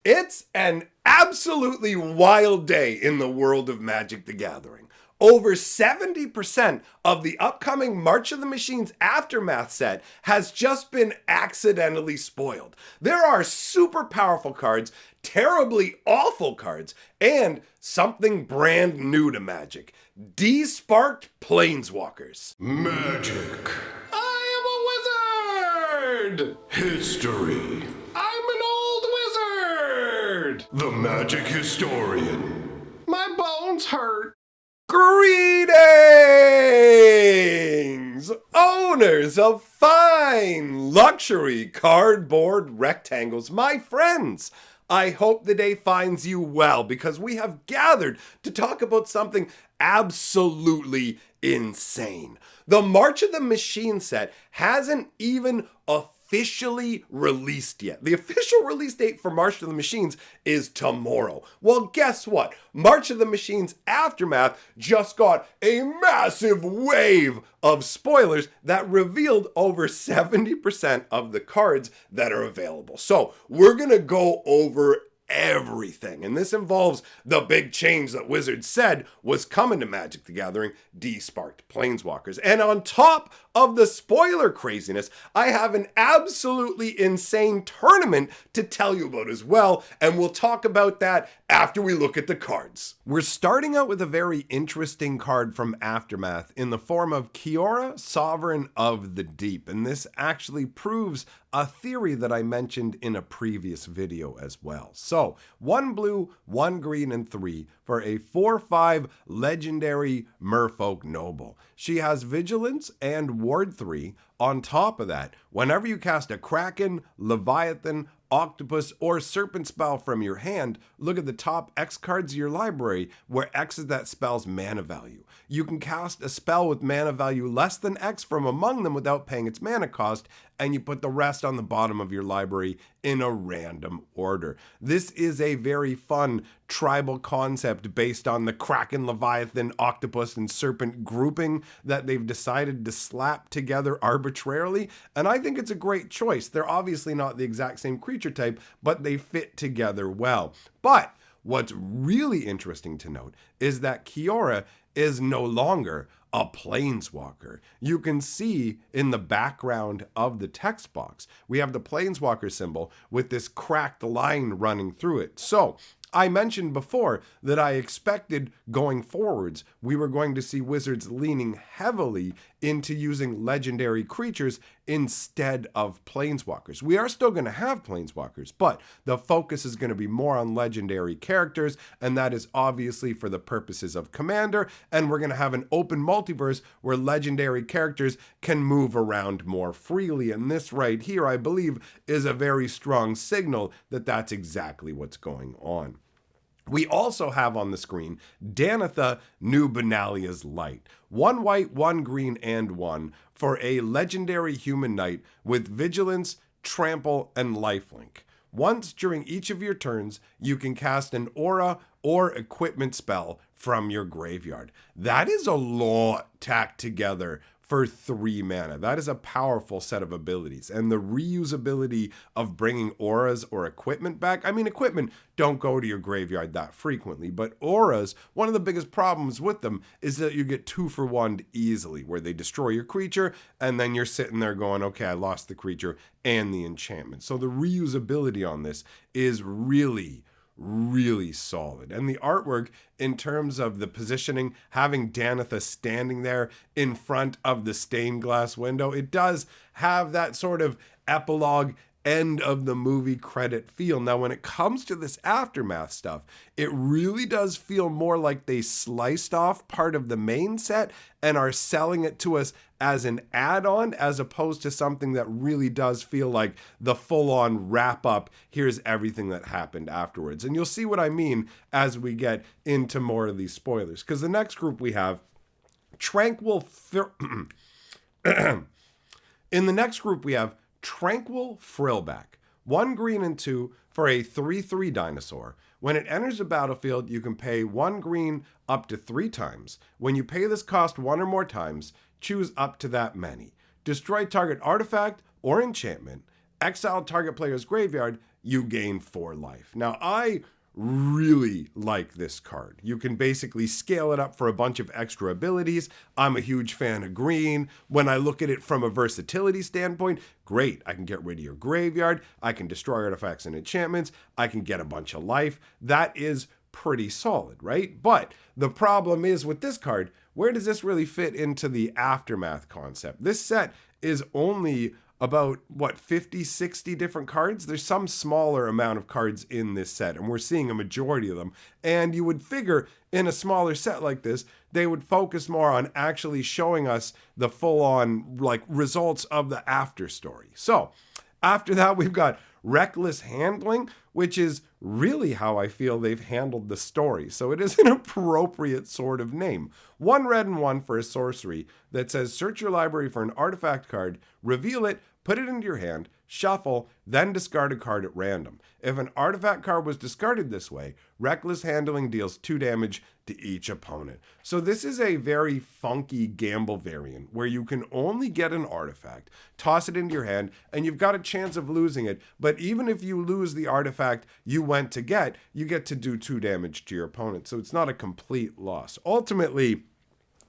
It's an absolutely wild day in the world of Magic the Gathering. Over 70% of the upcoming March of the Machines Aftermath set has just been accidentally spoiled. There are super powerful cards, terribly awful cards, and something brand new to Magic: Desparked Planeswalkers. Magic. I am a wizard! History. I'm an old wizard! The magic historian. My bones hurt. Greetings, owners of fine luxury cardboard rectangles, my friends. I hope the day finds you well, because we have gathered to talk about something absolutely insane. The March of the Machine set hasn't even officially released yet. The official release date for March of the Machines is tomorrow. Well, guess what? March of the Machines Aftermath just got a massive wave of spoilers that revealed over 70% of the cards that are available. So we're gonna go over everything, and this involves the big change that Wizards said was coming to Magic the Gathering: Desparked Planeswalkers. And on top of the spoiler craziness, I have an absolutely insane tournament to tell you about as well, and we'll talk about that after we look at the cards. We're starting out with a very interesting card from Aftermath in the form of Kiora, Sovereign of the Deep, and this actually proves a theory that I mentioned in a previous video as well. So, 1 blue, 1 green, and 3 for a 4/5 legendary Merfolk Noble. She has Vigilance and Ward 3. On top of that, whenever you cast a Kraken, Leviathan, Octopus, or Serpent spell from your hand, look at the top X cards of your library, where X is that spell's mana value. You can cast a spell with mana value less than X from among them without paying its mana cost, and you put the rest on the bottom of your library in a random order. This is a very fun tribal concept based on the Kraken, Leviathan, Octopus, and Serpent grouping that they've decided to slap together arbitrarily, and I think it's a great choice. They're obviously not the exact same creature type, but they fit together well. But what's really interesting to note is that Kiora is no longer a planeswalker. You can see in the background of the text box, we have the planeswalker symbol with this cracked line running through it. So I mentioned before that I expected going forwards, we were going to see Wizards leaning heavily into using legendary creatures instead of planeswalkers. We are still going to have planeswalkers, but the focus is going to be more on legendary characters, and that is obviously for the purposes of Commander, and we're going to have an open multiverse where legendary characters can move around more freely, and this right here, I believe, is a very strong signal that that's exactly what's going on. We also have on the screen Danitha, New Benalia's Light. 1 white, 1 green, and 1 for a legendary human knight with Vigilance, Trample, and Lifelink. Once during each of your turns, you can cast an aura or equipment spell from your graveyard. That is a lot tacked together for 3 mana. That is a powerful set of abilities. And the reusability of bringing auras or equipment back. I mean, equipment don't go to your graveyard that frequently, but auras, one of the biggest problems with them is that you get 2 for 1 easily, where they destroy your creature, and then you're sitting there going, okay, I lost the creature and the enchantment. So the reusability on this is really solid. And the artwork, in terms of the positioning, having Danitha standing there in front of the stained glass window, it does have that sort of epilogue end of the movie credit feel. Now, when it comes to this Aftermath stuff, it really does feel more like they sliced off part of the main set and are selling it to us as an add-on, as opposed to something that really does feel like the full-on wrap-up. Here's everything that happened afterwards. And you'll see what I mean as we get into more of these spoilers. Because the next group we have, in the next group we have Tranquil Frillback. 1 green and 2 for a 3/3 dinosaur. When it enters the battlefield, you can pay 1 green up to 3 times. When you pay this cost 1 or more times, choose up to that many. Destroy target artifact or enchantment. Exile target player's graveyard. you gain 4 life. Now, I really like this card. You can basically scale it up for a bunch of extra abilities. I'm a huge fan of green. When I look at it from a versatility standpoint, great. I can get rid of your graveyard. I can destroy artifacts and enchantments. I can get a bunch of life. That is pretty solid, right? But the problem is with this card, where does this really fit into the Aftermath concept? This set is only about, 50, 60 different cards? There's some smaller amount of cards in this set, and we're seeing a majority of them. And you would figure in a smaller set like this, they would focus more on actually showing us the full-on, results of the after story. So, after that, we've got Reckless Handling, which is really how I feel they've handled the story. So it is an appropriate sort of name. 1 red and 1 for a sorcery that says search your library for an artifact card, reveal it, put it into your hand, shuffle, then discard a card at random. If an artifact card was discarded this way, Reckless Handling deals 2 damage to each opponent. So this is a very funky gamble variant where you can only get an artifact, toss it into your hand, and you've got a chance of losing it. But even if you lose the artifact you went to get, you get to do 2 damage to your opponent. So it's not a complete loss. Ultimately,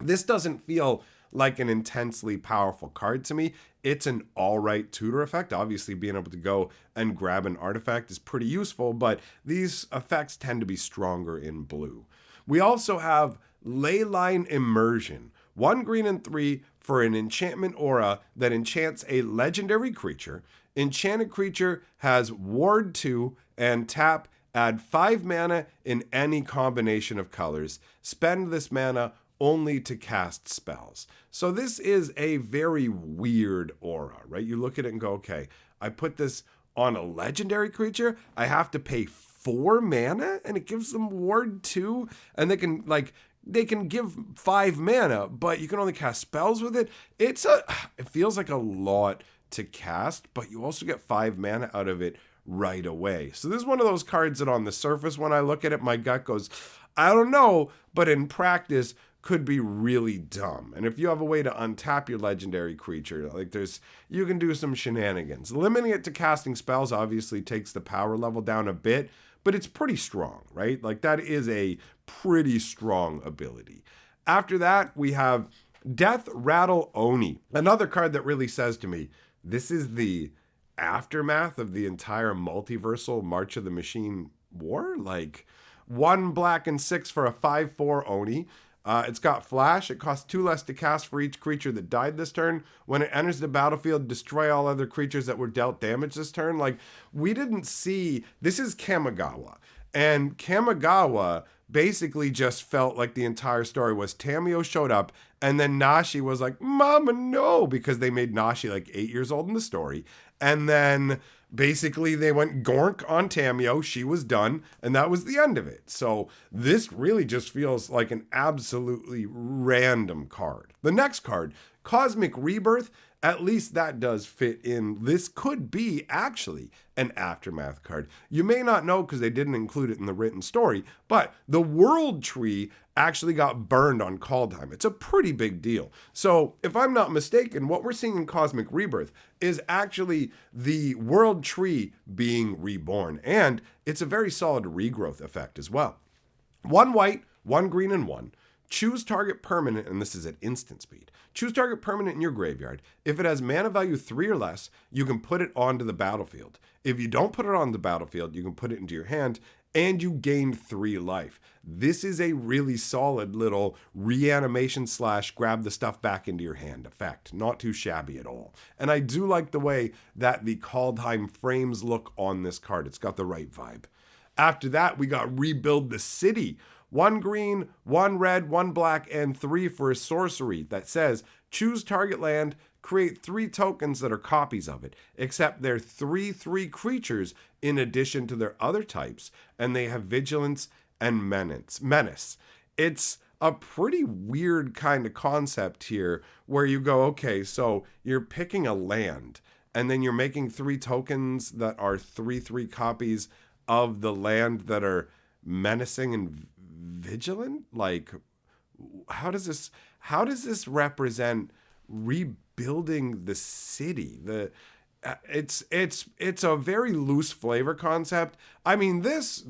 this doesn't feel like an intensely powerful card to me. It's an alright tutor effect. Obviously, being able to go and grab an artifact is pretty useful, but these effects tend to be stronger in blue. We also have Leyline Immersion. 1 green and 3 for an enchantment aura that enchants a legendary creature. Enchanted creature has Ward 2 and tap, add 5 mana in any combination of colors. Spend this mana only to cast spells. So this is a very weird aura, right? You look at it and go, okay, I put this on a legendary creature, I have to pay 4 mana and it gives them Ward 2, and they can give 5 mana, but you can only cast spells with it. It feels like a lot to cast, but you also get 5 mana out of it right away. So this is one of those cards that on the surface, when I look at it, my gut goes, I don't know, but in practice could be really dumb. And if you have a way to untap your legendary creature, you can do some shenanigans. Limiting it to casting spells obviously takes the power level down a bit, but it's pretty strong, right? That is a pretty strong ability. After that, we have Death Rattle Oni, another card that really says to me, this is the aftermath of the entire multiversal March of the Machine war. 1 black and 6 for a 5/4 Oni. It's got flash. It costs 2 less to cast for each creature that died this turn. When it enters the battlefield, destroy all other creatures that were dealt damage this turn. We didn't see... This is Kamigawa. And Kamigawa basically just felt like the entire story was Tamio showed up, and then Nashi was like, Mama, no, because they made Nashi 8 years old in the story. And then basically they went Gork on Tamio, she was done, and that was the end of it. So this really just feels like an absolutely random card. The next card, Cosmic Rebirth, at least that does fit in. This could be actually an Aftermath card. You may not know because they didn't include it in the written story, but the World Tree actually got burned on Kaldheim. It's a pretty big deal. So if I'm not mistaken, what we're seeing in Cosmic Rebirth is actually the World Tree being reborn, and it's a very solid regrowth effect as well. 1 white, 1 green, and 1. Choose target permanent, and this is at instant speed. Choose target permanent in your graveyard. If it has mana value 3 or less, you can put it onto the battlefield. If you don't put it on the battlefield, you can put it into your hand, and you gain 3 life. This is a really solid little reanimation / grab the stuff back into your hand effect. Not too shabby at all. And I do like the way that the Kaldheim frames look on this card. It's got the right vibe. After that, we got Rebuild the City. 1 green, 1 red, 1 black, and 3 for a sorcery that says, choose target land, create 3 tokens that are copies of it, except they're 3/3 creatures in addition to their other types, and they have vigilance and menace. It's a pretty weird kind of concept here where you go, okay, so you're picking a land, and then you're making 3 tokens that are 3/3 copies of the land that are menacing and vigilant. How does this represent rebuilding the city? it's a very loose flavor concept. I mean, this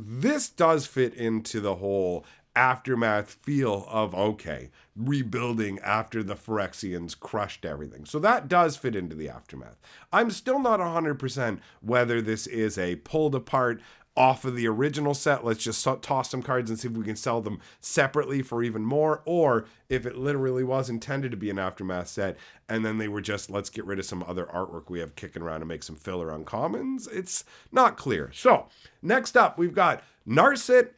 does fit into the whole aftermath feel of, okay, rebuilding after the Phyrexians crushed everything. So that does fit into the aftermath. I'm still not 100% whether this is a pulled apart off of the original set, let's just toss some cards and see if we can sell them separately for even more, or if it literally was intended to be an aftermath set and then they were just, let's get rid of some other artwork we have kicking around and make some filler uncommons. It's not clear. So next up, we've got Narset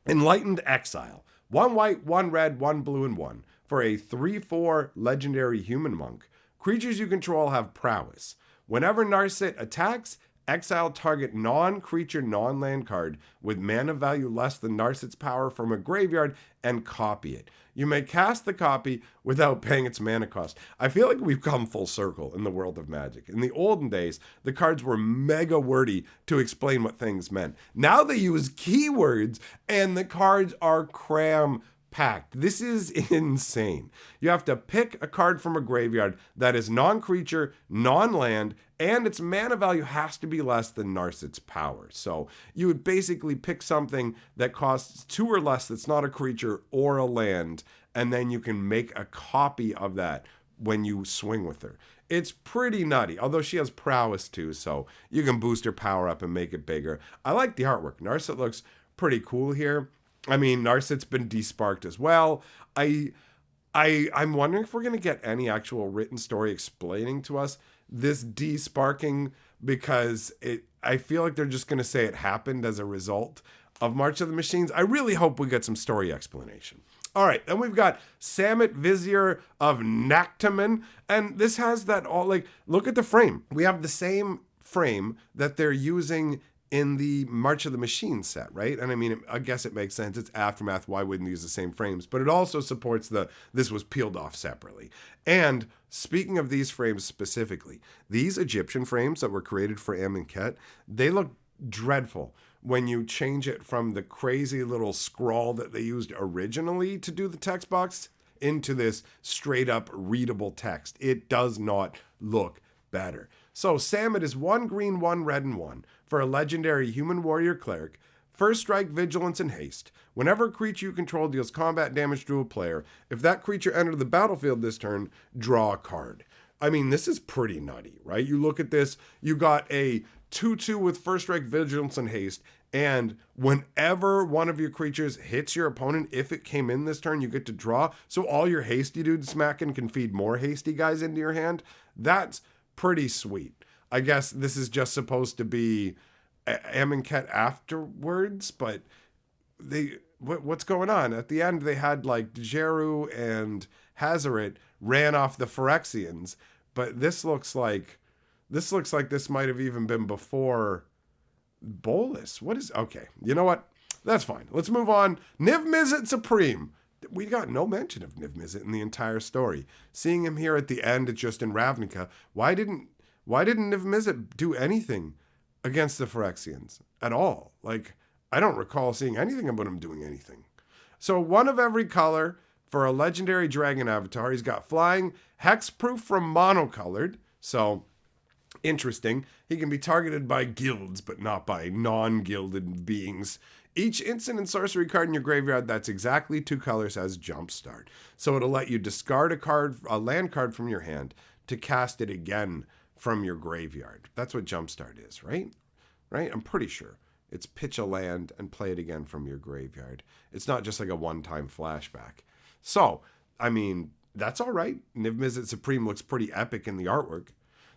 Enlightened Exile. 1 white, 1 red, 1 blue, and 1 for a 3/4 legendary human monk. Creatures you control have prowess. Whenever Narset attacks, exile target non-creature, non-land card with mana value less than Narset's power from a graveyard and copy it. You may cast the copy without paying its mana cost. I feel like we've come full circle in the world of Magic. In the olden days, the cards were mega wordy to explain what things meant. Now they use keywords and the cards are cram-packed. This is insane. You have to pick a card from a graveyard that is non-creature, non-land, and its mana value has to be less than Narset's power. So you would basically pick something that costs 2 or less that's not a creature or a land, and then you can make a copy of that when you swing with her. It's pretty nutty, although she has prowess too, so you can boost her power up and make it bigger. I like the artwork. Narset looks pretty cool here. I mean, Narset's been desparked as well. I'm wondering if we're going to get any actual written story explaining to us this desparking, because I feel like they're just going to say it happened as a result of March of the Machines. I really hope we get some story explanation. All right, then we've got Samut Vizier of Naktaman, and this has that all, like, look at the frame. We have the same frame that they're using in the March of the Machines set, right? And I mean, I guess it makes sense. It's Aftermath. Why wouldn't they use the same frames? But it also supports this was peeled off separately. And speaking of these frames specifically, these Egyptian frames that were created for Amonkhet, they look dreadful when you change it from the crazy little scrawl that they used originally to do the text box into this straight up readable text. It does not look better. So Samut is 1 green, 1 red, and 1 for a legendary human warrior cleric. First strike, vigilance, and haste. Whenever a creature you control deals combat damage to a player, if that creature entered the battlefield this turn, draw a card. I mean, this is pretty nutty, right? You look at this, you got a 2/2 with first strike, vigilance, and haste, and whenever one of your creatures hits your opponent, if it came in this turn, you get to draw. So all your hasty dudes smacking can feed more hasty guys into your hand. That's pretty sweet. I guess this is just supposed to be Amonkhet afterwards, but what's going on? At the end, they had like Jeru and Hazaret ran off the Phyrexians, but this looks like this might have even been before Bolus. What is okay? You know what? That's fine. Let's move on. Niv Mizzet Supreme. We got no mention of Niv Mizzet in the entire story. Seeing him here at the end, it's just in Ravnica. Why didn't Niv Mizzet do anything against the Phyrexians at all? Like, I don't recall seeing anything about him doing anything. So 1 of every color for a legendary dragon avatar. He's got flying, hexproof from monocolored. So interesting. He can be targeted by guilds, but not by non-gilded beings. Each instant and sorcery card in your graveyard that's exactly 2 colors has Jumpstart. So it'll let you discard a land card from your hand to cast it again from your graveyard. That's what Jumpstart is, right? Right? I'm pretty sure. It's pitch a land and play it again from your graveyard. It's not just like a one-time flashback. So, I mean, that's all right. Niv Mizzet Supreme looks pretty epic in the artwork.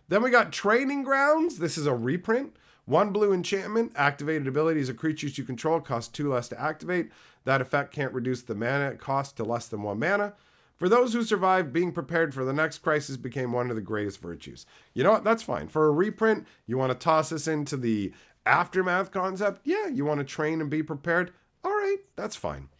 Then we got Training Grounds. This is a reprint. 1 blue enchantment. Activated abilities of creatures you control cost 2 less to activate. That effect can't reduce the mana cost to less than 1 mana. For those who survived, being prepared for the next crisis became one of the greatest virtues. You know what? That's fine. For a reprint, you want to toss this into the Aftermath concept? Yeah, you want to train and be prepared? All right, that's fine.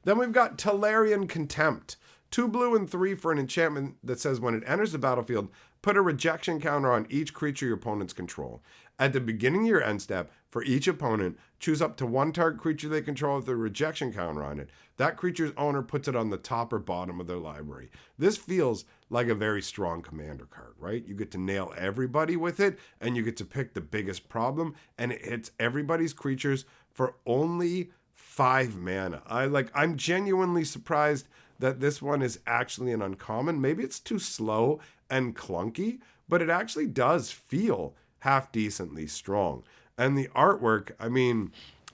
Then we've got Tolarian Contempt. 2 blue and 3 for an enchantment that says when it enters the battlefield, put a rejection counter on each creature your opponents control. At the beginning of your end step, For each opponent, choose up to one target creature they control with a rejection counter on it. That creature's owner puts it on the top or bottom of their library. This feels like a very strong commander card, right? You get to nail everybody with it, and you get to pick the biggest problem, and it hits everybody's creatures for only 5 mana. I'm genuinely surprised that this one is actually an uncommon. Maybe it's too slow and clunky, but it actually does feel half decently strong. And the artwork,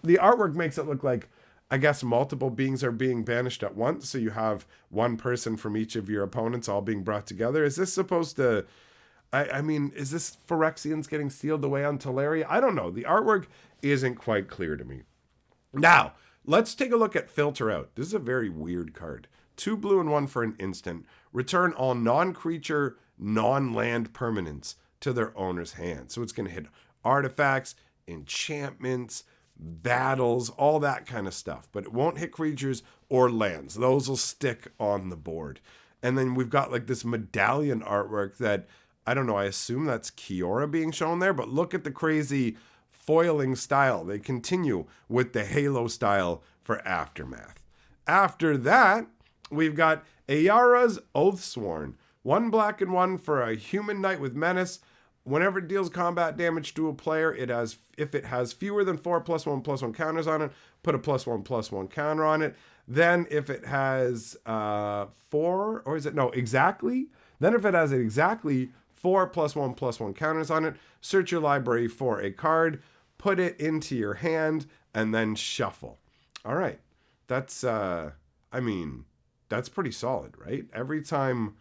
the artwork makes it look like, I guess, multiple beings are being banished at once. So you have one person from each of your opponents all being brought together. Is this supposed to, is this Phyrexians getting sealed away on Teleria? I don't know. The artwork isn't quite clear to me. Now, let's take a look at Filter Out. This is a very weird card. 2 blue and 1 for an instant. Return all non-creature, non-land permanents to their owner's hand. So it's going to hit artifacts, enchantments, battles, all that kind of stuff. But it won't hit creatures or lands. Those will stick on the board. And then we've got like this medallion artwork that, I don't know, I assume that's Kiora being shown there. But look at the crazy foiling style. They continue with the Halo style for Aftermath. After that, we've got Ayara's Oathsworn. 1 black and 1 for a human knight with menace. Whenever it deals combat damage to a player, if it has fewer than 4 +1/+1 counters on it, put a +1/+1 counter on it. Then if it has exactly. Then if it has exactly 4 +1/+1 counters on it, search your library for a card, put it into your hand, and then shuffle. All right, that's that's pretty solid, right? Every time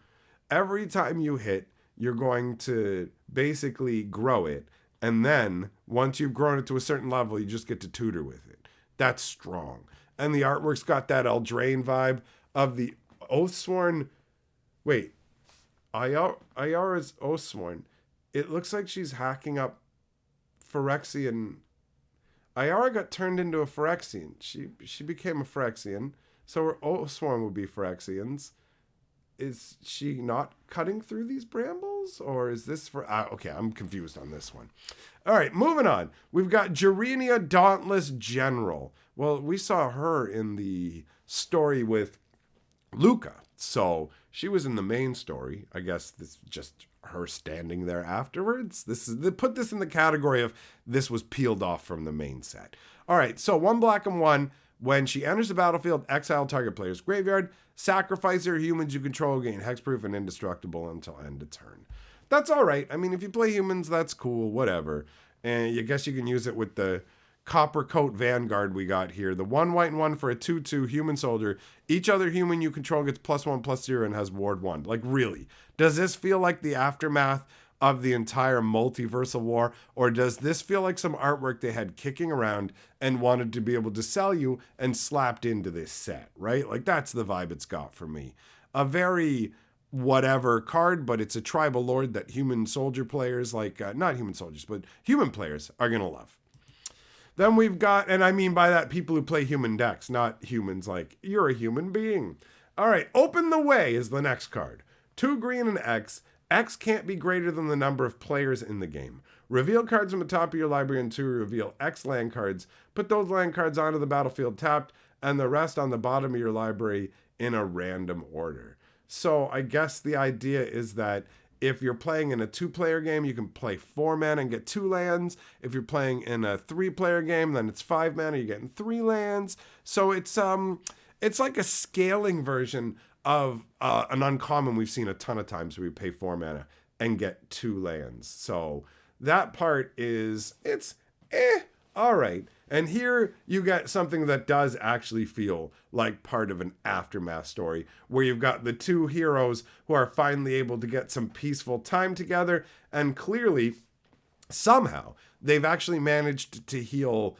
you hit, you're going to basically grow it. And then once you've grown it to a certain level, you just get to tutor with it. That's strong. And the artwork's got that Eldraine vibe of the Oathsworn. Wait, Ayara's Oathsworn. It looks like she's hacking up Phyrexian. Ayara got turned into a Phyrexian. She became a Phyrexian. So her Oathsworn would be Phyrexians. Is she not cutting through these brambles? Or is this for... okay, I'm confused on this one. All right, moving on. We've got Jarenia Dauntless General. Well, we saw her in the story with Luca. So she was in the main story. I guess this is just her standing there afterwards. Put this in the category of this was peeled off from the main set. All right, so 1 black and 1. When she enters the battlefield, exile target player's graveyard, sacrifice your humans you control, gain hexproof and indestructible until end of turn. That's all right. If you play humans, that's cool, whatever. And I guess you can use it with the Copper Coat Vanguard we got here. The 1 white and 1 for a 2/2 human soldier. Each other human you control gets +1/+0 and has ward 1. Like, really? Does this feel like the aftermath of the entire multiversal war, or does this feel like some artwork they had kicking around and wanted to be able to sell you and slapped into this set, right? Like, that's the vibe it's got for me. A very whatever card, but it's a tribal lord that human soldier players, not human soldiers, but human players are going to love. Then we've got, and I mean by that, people who play human decks, not humans like, you're a human being. All right, Open the Way is the next card. 2 green and X. X can't be greater than the number of players in the game. Reveal cards from the top of your library until you reveal X land cards. Put those land cards onto the battlefield tapped, and the rest on the bottom of your library in a random order. So I guess the idea is that if you're playing in a 2-player game, you can play 4 mana and get 2 lands. If you're playing in a 3-player game, then it's 5 mana, you're getting 3 lands. So it's like a scaling version of an uncommon we've seen a ton of times where we pay 4 mana and get 2 lands. So that part is, all right. And here you get something that does actually feel like part of an aftermath story, where you've got the 2 heroes who are finally able to get some peaceful time together, and clearly, somehow, they've actually managed to heal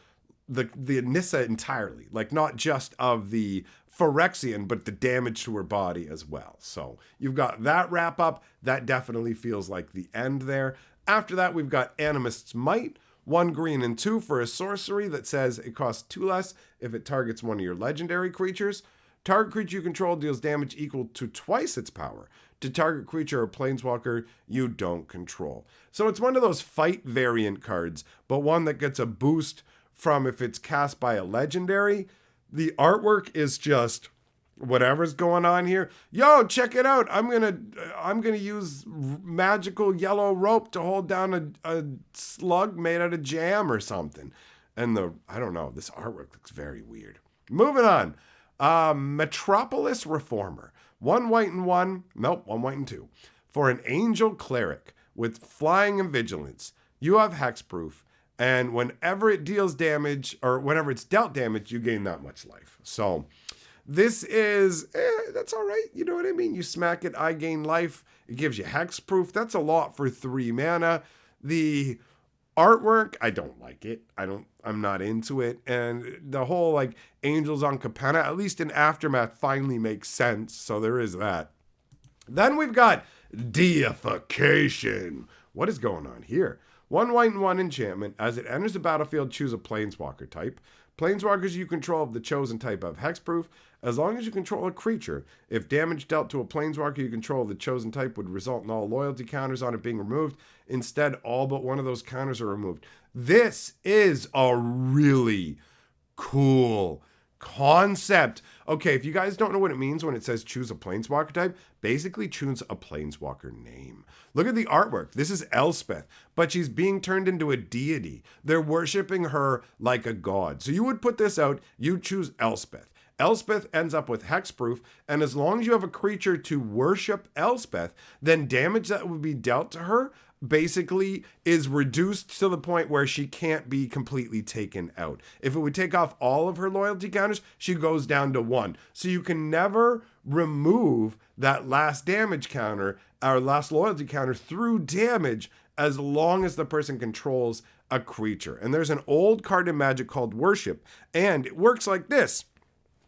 the Nissa entirely, like not just of the Phyrexian, but the damage to her body as well. So you've got that wrap up. That definitely feels like the end there. After that, we've got Animist's Might. 1 green and 2 for a sorcery that says it costs 2 less if it targets one of your legendary creatures. Target creature you control deals damage equal to twice its power to target creature or planeswalker you don't control. So it's one of those fight variant cards, but one that gets a boost from if it's cast by a legendary. The artwork is just whatever's going on here. Yo, check it out. I'm gonna use magical yellow rope to hold down a slug made out of jam or something. And I don't know, this artwork looks very weird. Moving on. Metropolis Reformer. 1 white and 1. Nope, 1 white and 2. For an angel cleric with flying and vigilance. You have hexproof. And whenever it deals damage, or whenever it's dealt damage, you gain that much life. So this is, that's all right. You know what I mean? You smack it, I gain life. It gives you hexproof. That's a lot for 3 mana. The artwork, I don't like it. I'm not into it. And the whole like angels on Capenna, at least in Aftermath, finally makes sense. So there is that. Then we've got Deification. What is going on here? 1 white and 1 enchantment. As it enters the battlefield, choose a planeswalker type. Planeswalkers you control of the chosen type have hexproof. As long as you control a creature, if damage dealt to a planeswalker you control of the chosen type would result in all loyalty counters on it being removed. Instead, all but one of those counters are removed. This is a really cool concept. Okay, if you guys don't know what it means when it says choose a planeswalker type, basically choose a planeswalker name. Look at the artwork. This is Elspeth, but she's being turned into a deity. They're worshiping her like a god. So you would put this out, you choose Elspeth. Elspeth ends up with hexproof, and as long as you have a creature to worship Elspeth, then damage that would be dealt to her basically is reduced to the point where she can't be completely taken out. If it would take off all of her loyalty counters, she goes down to 1. So you can never remove that last damage counter or last loyalty counter through damage as long as the person controls a creature. And there's an old card in Magic called Worship, and it works like this.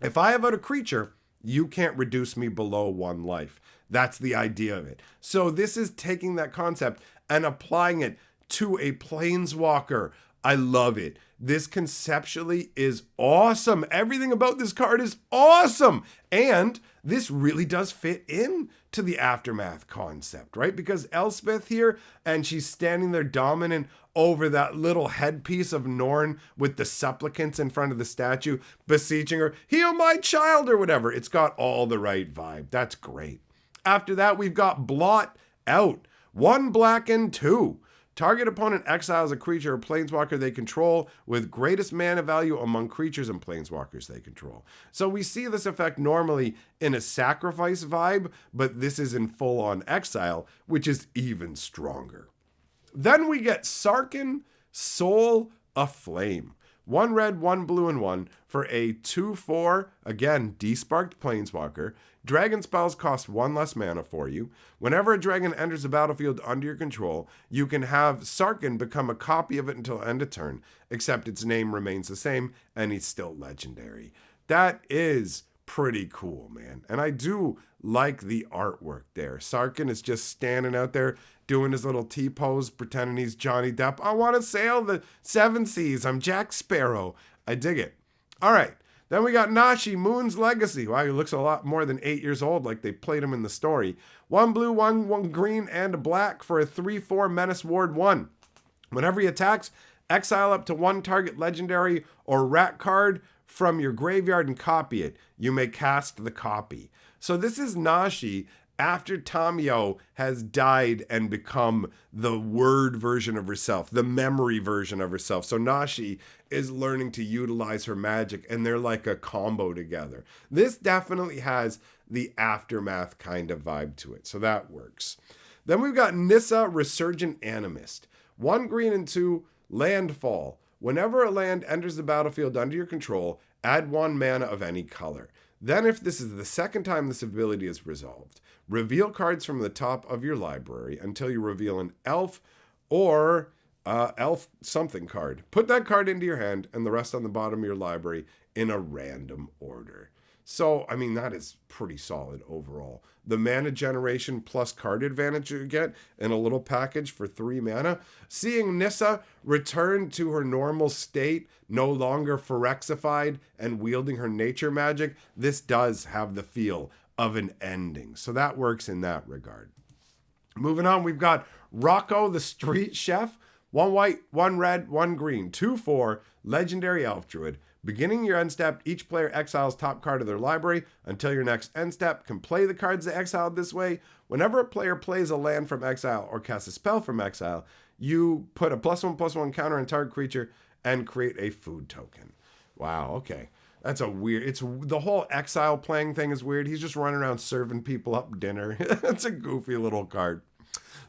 If I have out a creature, you can't reduce me below 1 life. That's the idea of it. So this is taking that concept and applying it to a planeswalker. I love it. This conceptually is awesome. Everything about this card is awesome. And this really does fit in to the Aftermath concept, right? Because Elspeth here, and she's standing there dominant over that little headpiece of Norn with the supplicants in front of the statue, beseeching her, heal my child or whatever. It's got all the right vibe. That's great. After that, we've got Blot Out. 1 black and 2. Target opponent exiles a creature or planeswalker they control with greatest mana value among creatures and planeswalkers they control. So we see this effect normally in a sacrifice vibe, but this is in full-on exile, which is even stronger. Then we get Sarkhan, Soul Aflame. 1 red, 1 blue, and 1 for a 2/4, again, Desparked Planeswalker. Dragon spells cost 1 less mana for you. Whenever a dragon enters the battlefield under your control, you can have Sarkhan become a copy of it until end of turn, except its name remains the same, and he's still legendary. That is pretty cool, man. And I do like the artwork there. Sarkhan is just standing out there doing his little T-pose, pretending he's Johnny Depp. I want to sail the 7 seas. I'm Jack Sparrow. I dig it. All right. Then we got Nashi, Moon's Legacy. Wow, he looks a lot more than 8 years old, like they played him in the story. 1 blue, 1 green, and a black for a 3/4 Menace Ward 1. Whenever he attacks, exile up to 1 target legendary or rat card from your graveyard and copy it. You may cast the copy. So this is Nashi after Tamiyo has died and become the word version of herself, the memory version of herself. So Nashi is learning to utilize her magic, and they're like a combo together. This definitely has the Aftermath kind of vibe to it, so that works. Then we've got Nissa, Resurgent Animist. 1 green and 2, Landfall. Whenever a land enters the battlefield under your control, add 1 mana of any color. Then if this is the second time this ability is resolved, reveal cards from the top of your library until you reveal an elf or elf something card. Put that card into your hand and the rest on the bottom of your library in a random order. So, I mean, that is pretty solid overall. The mana generation plus card advantage you get in a little package for 3 mana. Seeing Nissa return to her normal state, no longer Phyrexified and wielding her nature magic, this does have the feel of an ending. So that works in that regard. Moving on, we've got Rocco the Street Chef. 1 white, 1 red, 1 green, 2/4, legendary elf druid. Beginning your end step, each player exiles top card of their library. Until your next end step, can play the cards they exiled this way. Whenever a player plays a land from exile or casts a spell from exile, you put a +1/+1 counter on target creature and create a food token. Wow, okay. That's a weird, it's the whole exile playing thing is weird. He's just running around serving people up dinner. That's a goofy little card.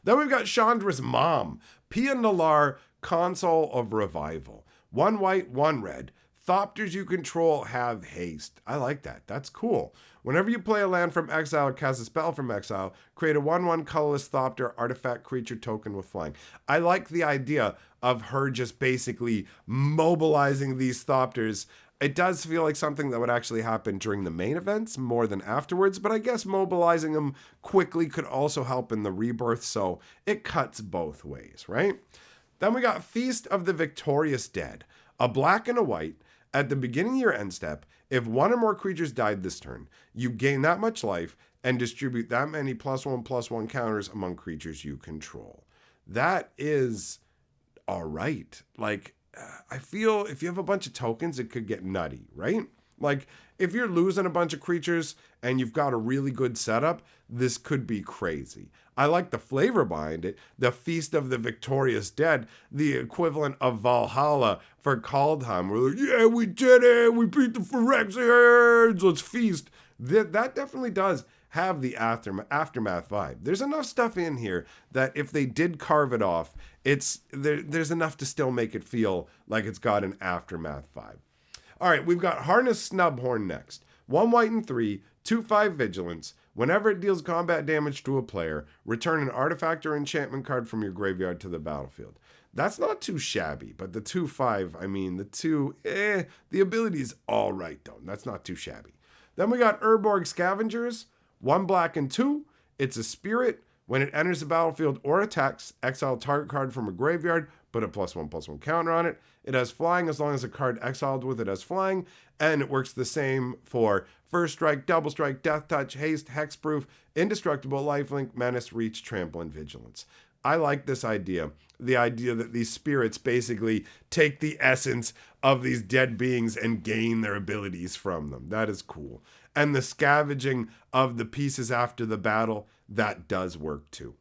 Then we've got Chandra's Mom, Pia Nalar, Console of Revival. 1 white, 1 red. Thopters you control have haste. I like that. That's cool. Whenever you play a land from exile or cast a spell from exile, create a 1/1 colorless Thopter artifact creature token with flying. I like the idea of her just basically mobilizing these Thopters. It does feel like something that would actually happen during the main events more than afterwards, but I guess mobilizing them quickly could also help in the rebirth, so it cuts both ways, right? Then we got Feast of the Victorious Dead. A black and a white. At the beginning of your end step, if 1 or more creatures died this turn, you gain that much life and distribute that many +1/+1 counters among creatures you control. That is all right. Like, I feel if you have a bunch of tokens, it could get nutty, right? Like, if you're losing a bunch of creatures and you've got a really good setup, this could be crazy. I like the flavor behind it. The Feast of the Victorious Dead, the equivalent of Valhalla for Kaldheim. We're like, yeah, we did it. We beat the Phyrexians. Let's feast. That definitely does have the aftermath vibe. There's enough stuff in here that if they did carve it off, there's enough to still make it feel like it's got an aftermath vibe. All right, we've got Harness Snubhorn next. 1 white and 3, 2/5 vigilance. Whenever it deals combat damage to a player, return an artifact or enchantment card from your graveyard to the battlefield. That's not too shabby, but the 2/5, I mean, the ability's all right, though. That's not too shabby. Then we got Urborg Scavengers. 1 black and 2. It's a spirit. When it enters the battlefield or attacks, exile target card from a graveyard, put a +1/+1 counter on it. It has flying as long as a card exiled with it has flying, and it works the same for first strike, double strike, death touch, haste, hexproof, indestructible, lifelink, menace, reach, trample, and vigilance. I like this idea. The idea that these spirits basically take the essence of these dead beings and gain their abilities from them. That is cool. And the scavenging of the pieces after the battle, that does work too.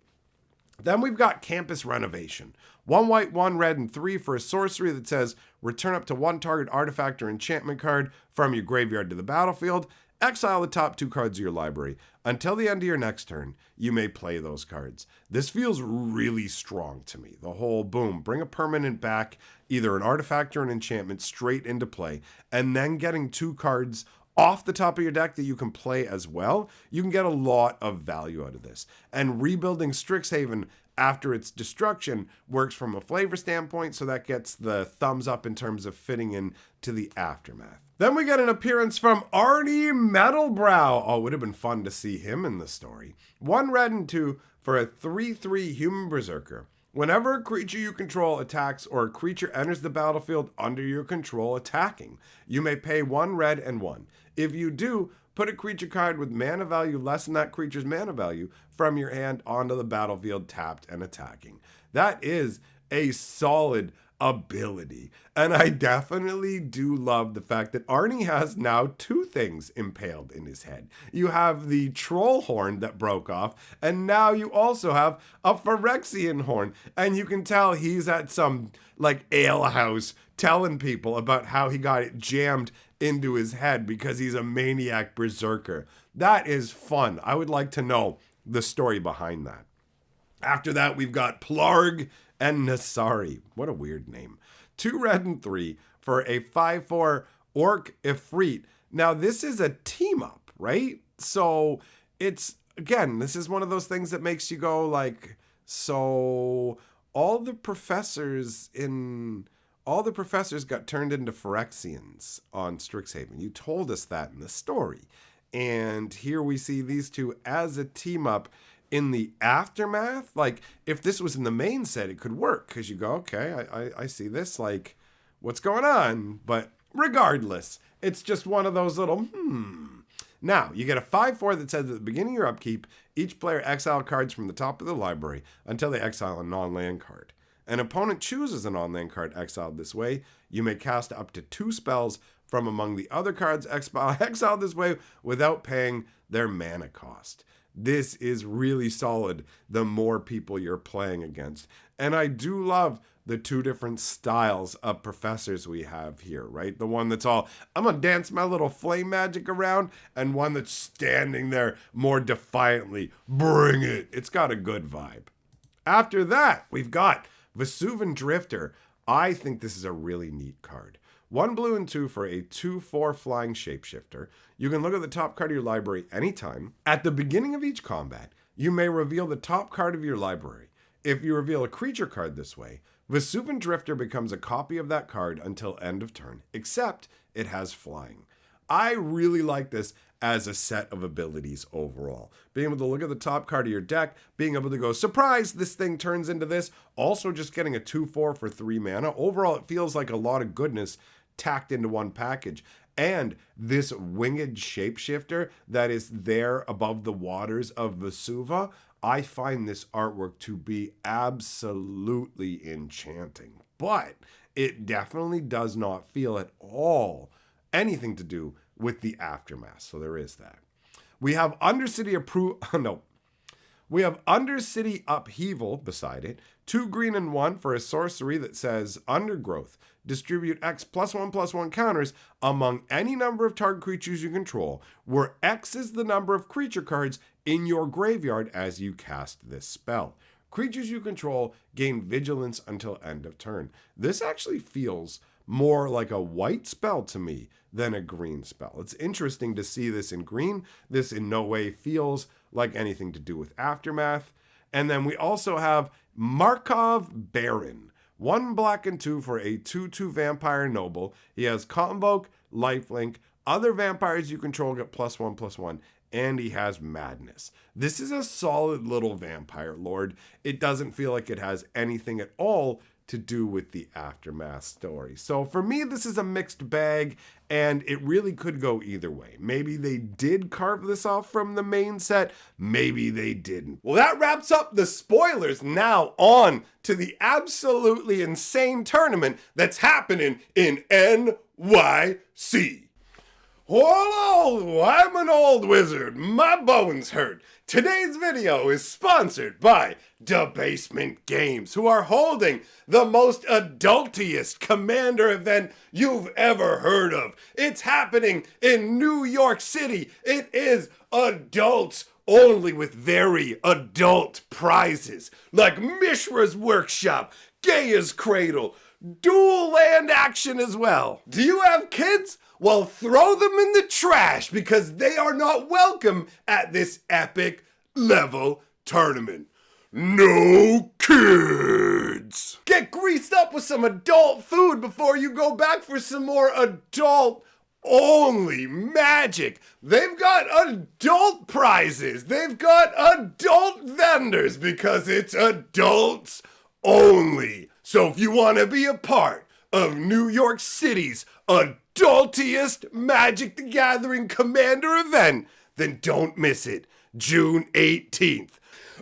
Then we've got Campus Renovation. 1 white, 1 red, and 3 for a sorcery that says return up to 1 target artifact or enchantment card from your graveyard to the battlefield. Exile the top 2 cards of your library. Until the end of your next turn, you may play those cards. This feels really strong to me. The whole boom, bring a permanent back, either an artifact or an enchantment, straight into play, and then getting 2 cards off the top of your deck that you can play as well. You can get a lot of value out of this. And rebuilding Strixhaven after its destruction works from a flavor standpoint, so that gets the thumbs up in terms of fitting in to the aftermath. Then we get an appearance from Arnie Metalbrow. Oh, it would have been fun to see him in the story. 1 red and 2 for a 3/3 human berserker. Whenever a creature you control attacks or a creature enters the battlefield under your control attacking, you may pay 1 red and 1. If you do, put a creature card with mana value less than that creature's mana value from your hand onto the battlefield tapped and attacking. That is a solid ability. And I definitely do love the fact that Arnie has now 2 things impaled in his head. You have the troll horn that broke off, and now you also have a Phyrexian horn. And you can tell he's at some like ale house telling people about how he got it jammed into his head because he's a maniac berserker. That is fun. I would like to know the story behind that. After that, we've got Plarg and Nasari. What a weird name. 2 red and 3 for a 5/4 Orc Ifrit. Now, this is a team up, right? So it's, again, this is one of those things that makes you go like, so all the professors in all the professors got turned into Phyrexians on Strixhaven. You told us that in the story. And here we see these two as a team up in the aftermath. Like, if this was in the main set, it could work, because you go, okay, I see this, like, what's going on? But regardless, it's just one of those little, Now, you get a 5/4 that says at the beginning of your upkeep, each player exile cards from the top of the library until they exile a non-land card. An opponent chooses a non-land card exiled this way. You may cast up to 2 spells from among the other cards exiled this way without paying their mana cost. This is really solid the more people you're playing against. And I do love the 2 different styles of professors we have here, right? The one that's all, I'm gonna dance my little flame magic around, and one that's standing there more defiantly, bring it. It's got a good vibe. After that, we've got Vesuvan Drifter. I think this is a really neat card. 1 blue and 2 for a 2/4 flying shapeshifter. You can look at the top card of your library anytime. At the beginning of each combat, you may reveal the top card of your library. If you reveal a creature card this way, Vesuvan Drifter becomes a copy of that card until end of turn, except it has flying. I really like this as a set of abilities overall. Being able to look at the top card of your deck, being able to go, surprise, this thing turns into this. Also just getting a 2/4 for 3 mana. Overall, it feels like a lot of goodness tacked into one package. And this winged shapeshifter that is there above the waters of Vesuva, I find this artwork to be absolutely enchanting. But it definitely does not feel at all anything to do with the aftermath. So there is that. We have We have Undercity Upheaval beside it. 2 green and 1 for a sorcery that says Undergrowth. Distribute X +1/+1 counters among any number of target creatures you control, where X is the number of creature cards in your graveyard as you cast this spell. Creatures you control gain vigilance until end of turn. This actually feels more like a white spell to me than a green spell. It's interesting to see this in green. This in no way feels like anything to do with Aftermath. And then we also have Markov Baron. 1 black and 2 for a 2/2 vampire noble. He has Convoke, Lifelink. Other vampires you control get +1/+1. And he has Madness. This is a solid little vampire lord. It doesn't feel like it has anything at all to do with the Aftermath story. So for me, this is a mixed bag, and it really could go either way. Maybe they did carve this off from the main set, maybe they didn't. Well, that wraps up the spoilers. Now on to the absolutely insane tournament that's happening in NYC. Hello, I'm an old wizard. My bones hurt. Today's video is sponsored by Debasement Games, who are holding the most adultiest Commander event you've ever heard of. It's happening in New York City. It is adults only with very adult prizes, like Mishra's Workshop, Gaia's Cradle, dual land action as well. Do you have kids? Well, throw them in the trash because they are not welcome at this epic level tournament. No kids! Get greased up with some adult food before you go back for some more adult only magic. They've got adult prizes. They've got adult vendors because it's adults only. So if you want to be a part of New York City's adultiest Magic the Gathering Commander event, then don't miss it. June 18th.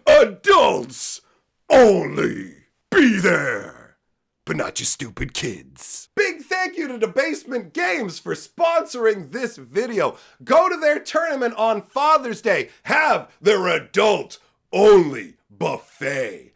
Adults only. Be there, but not your stupid kids. Big thank you to Debasement Games for sponsoring this video. Go to their tournament on Father's Day. Have their adult only buffet.